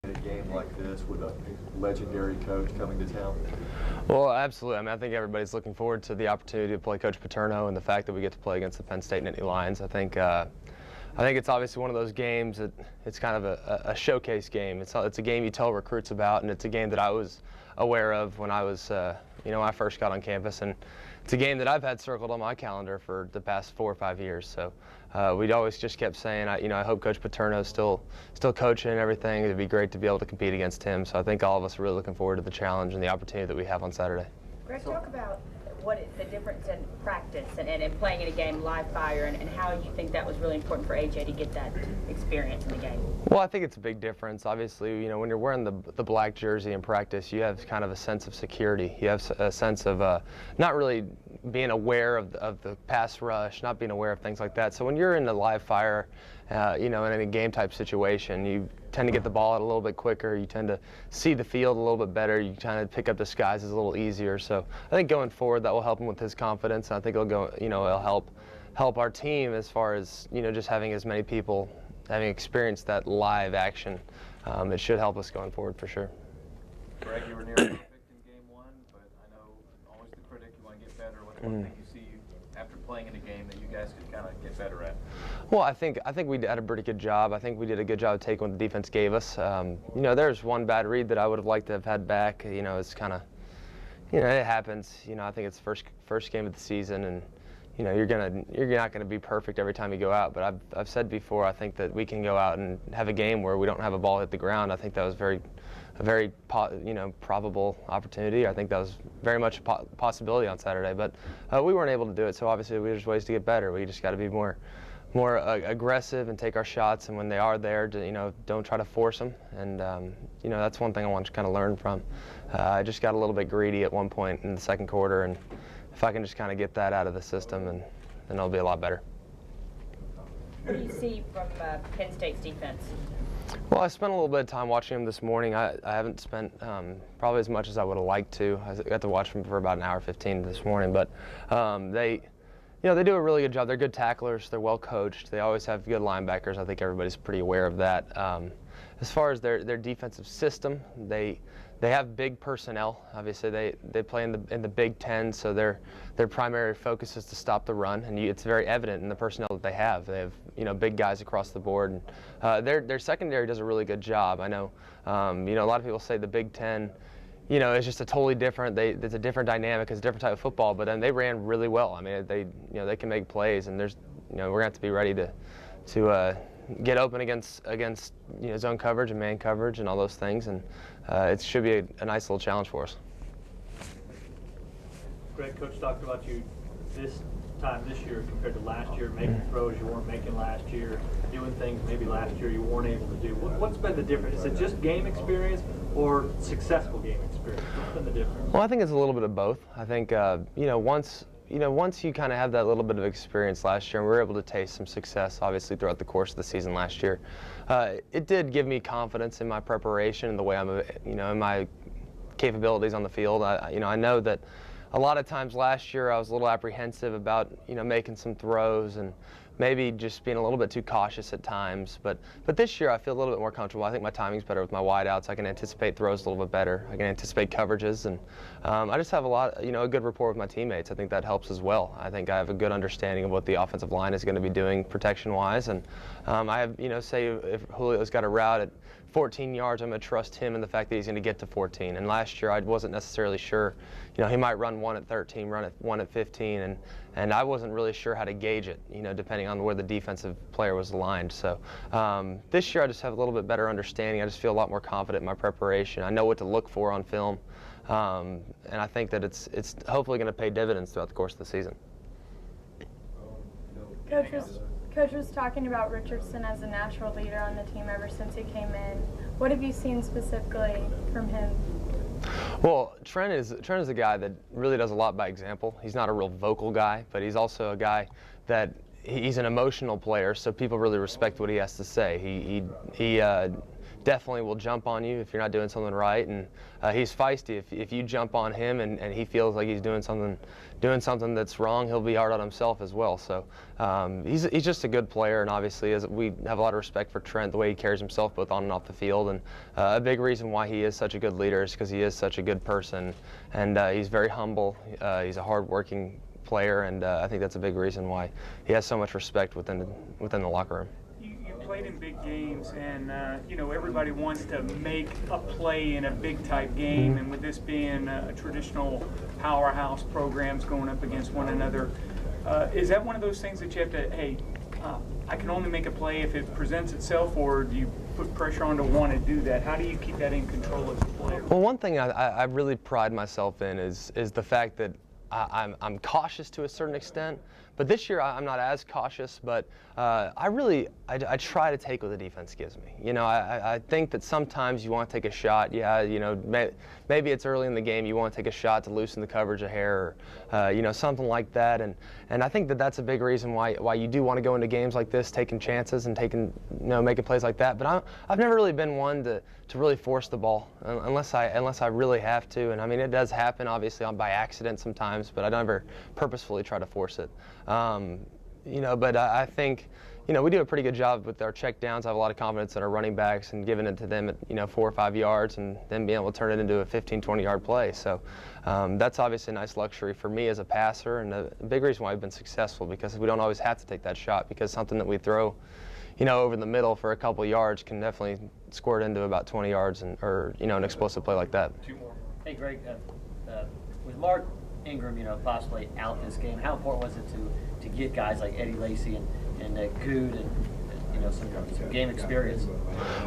in a game like this with a legendary coach coming to town? Well, absolutely. I mean, I think everybody's looking forward to the opportunity to play Coach Paterno and the fact that we get to play against the Penn State Nittany Lions. I think it's obviously one of those games that it's kind of a showcase game. It's a game you tell recruits about, and it's a game that I was aware of when I was, when I first got on campus, and it's a game that I've had circled on my calendar for the past 4 or 5 years. So we'd always just kept saying, I hope Coach Paterno's still coaching and everything. It'd be great to be able to compete against him. So I think all of us are really looking forward to the challenge and the opportunity that we have on Saturday. Greg, talk about what is the difference in practice and playing in a game live fire, and how you think that was really important for AJ to get that experience in the game. Well, I think it's a big difference. Obviously, when you're wearing the black jersey in practice, you have kind of a sense of security. You have a sense of not really being aware of the pass rush, not being aware of things like that. So when you're in the live fire, in a game type situation, you tend to get the ball out a little bit quicker. You tend to see the field a little bit better. You kind of pick up disguises a little easier. So I think going forward, that will help him with his confidence. And I think it'll help our team as far as just having as many people having experienced that live action. It should help us going forward for sure. Greg, you were near perfect in game one, but I know always the critic, you want to get better. What thing you see after playing in a game that you guys could kind of get better at? Well, I think we did a pretty good job. I think we did a good job of taking what the defense gave us. There's one bad read that I would have liked to have had back. It's kind of, it happens. I think it's first game of the season, and you're not gonna be perfect every time you go out. But I've said before, I think that we can go out and have a game where we don't have a ball hit the ground. I think that was a very probable opportunity. I think that was very much a possibility on Saturday, but we weren't able to do it. So obviously, there's ways to get better. We just got to be more aggressive and take our shots. And when they are there, don't try to force them. And that's one thing I want to kind of learn from. I just got a little bit greedy at one point in the second quarter, and if I can just kind of get that out of the system, then it'll be a lot better. What do you see from Penn State's defense? Well, I spent a little bit of time watching them this morning. I haven't spent probably as much as I would have liked to. I got to watch them for about an hour 15 this morning, but they do a really good job. They're good tacklers. They're well coached. They always have good linebackers. I think everybody's pretty aware of that. As far as their defensive system, they have big personnel. Obviously, they play in the Big Ten, so their primary focus is to stop the run, and it's very evident in the personnel that they have. They have big guys across the board, and their secondary does a really good job. I know a lot of people say the Big Ten it's just a totally different. It's a different dynamic. It's a different type of football, but then they ran really well. I mean, they can make plays, and we're gonna have to be ready to get open against zone coverage and man coverage and all those things, and it should be a nice little challenge for us. Greg, Coach talked about you this year compared to last year, making throws you weren't making last year, doing things maybe last year you weren't able to do. What's been the difference? Is it just game experience or successful game experience? What's been the difference? Well, I think it's a little bit of both. I think once you kind of have that little bit of experience last year, and we were able to taste some success, obviously, throughout the course of the season last year, it did give me confidence in my preparation and the way I'm, in my capabilities on the field. I know that a lot of times last year I was a little apprehensive about, making some throws and maybe just being a little bit too cautious at times. But this year I feel a little bit more comfortable. I think my timing's better with my wideouts. I can anticipate throws a little bit better. I can anticipate coverages, and I just have a good rapport with my teammates. I think that helps as well. I think I have a good understanding of what the offensive line is going to be doing protection-wise, and I have, say if Julio's got a route at 14 yards, I'm going to trust him in the fact that he's going to get to 14. And last year I wasn't necessarily sure. He might run one at 13, run at one at 15, and I wasn't really sure how to gauge it, depending on where the defensive player was aligned. So this year I just have a little bit better understanding. I just feel a lot more confident in my preparation. I know what to look for on film, and I think that it's hopefully going to pay dividends throughout the course of the season. Coach was talking about Richardson as a natural leader on the team ever since he came in. What have you seen specifically from him? Well, Trent is a guy that really does a lot by example. He's not a real vocal guy, but he's also a guy that he's an emotional player, so people really respect what he has to say. He definitely will jump on you if you're not doing something right, and he's feisty. If you jump on him and he feels like he's doing something that's wrong, he'll be hard on himself as well. So he's just a good player, and obviously we have a lot of respect for Trent, the way he carries himself both on and off the field, and a big reason why he is such a good leader is because he is such a good person, and he's very humble. He's a hard-working player, and I think that's a big reason why he has so much respect within the locker room. You played in big games, and you know, everybody wants to make a play in a big-type game, and with this being a traditional powerhouse programs going up against one another, is that one of those things that you have to, hey, I can only make a play if it presents itself, or do you put pressure on to want to do that? How do you keep that in control as a player? Well, one thing I really pride myself in is the fact that I'm cautious to a certain extent, but this year I'm not as cautious. But I try to take what the defense gives me. You know, I think that sometimes you want to take a shot. Yeah, you know, maybe it's early in the game. You want to take a shot to loosen the coverage a hair, or you know, something like that. And I think that that's a big reason why you do want to go into games like this, taking chances and making plays like that. But I've never really been one to really force the ball unless I really have to. And I mean, it does happen obviously by accident sometimes, but I never purposefully try to force it. You know, but I think, you know, we do a pretty good job with our check downs. I have a lot of confidence in our running backs and giving it to them at, you know, 4 or 5 yards, and then being able to turn it into a 15, 20-yard play. So that's obviously a nice luxury for me as a passer, and a big reason why we've been successful, because we don't always have to take that shot, because something that we throw, you know, over the middle for a couple of yards can definitely squirt into about 20 yards, or, you know, an explosive play like that. Two more. Hey, Greg, with Mark Ingram, you know, possibly out this game, how important was it to get guys like Eddie Lacy and Good and you know, some game experience?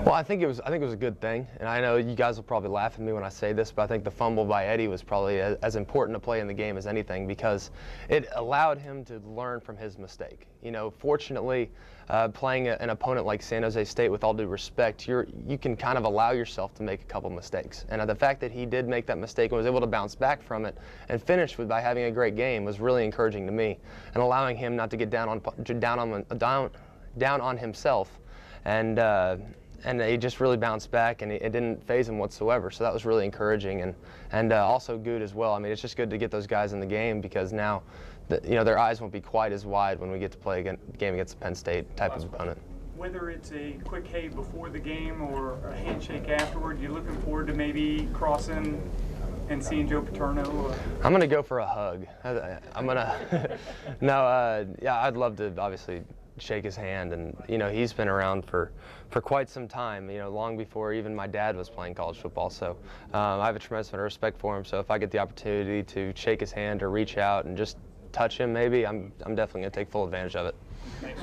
Well, I think it was a good thing, and I know you guys will probably laugh at me when I say this, but I think the fumble by Eddie was probably as important a play in the game as anything, because it allowed him to learn from his mistake. You know, fortunately, playing an opponent like San Jose State, with all due respect, you can kind of allow yourself to make a couple mistakes, and the fact that he did make that mistake and was able to bounce back from it and finish by having a great game was really encouraging to me, and allowing him not to get down on himself, and he just really bounced back, and it didn't faze him whatsoever. So that was really encouraging, and also good as well. I mean, it's just good to get those guys in the game, because now, you know, their eyes won't be quite as wide when we get to play a game against a Penn State type of opponent. Whether it's a quick hey before the game or a handshake afterward, you looking forward to maybe crossing and seeing Joe Paterno? I'm gonna go for a hug. I'm gonna yeah, I'd love to obviously shake his hand, and you know, he's been around for quite some time, you know, long before even my dad was playing college football. So I have a tremendous amount of respect for him. So if I get the opportunity to shake his hand or reach out and just touch him, maybe I'm definitely gonna take full advantage of it. Thanks.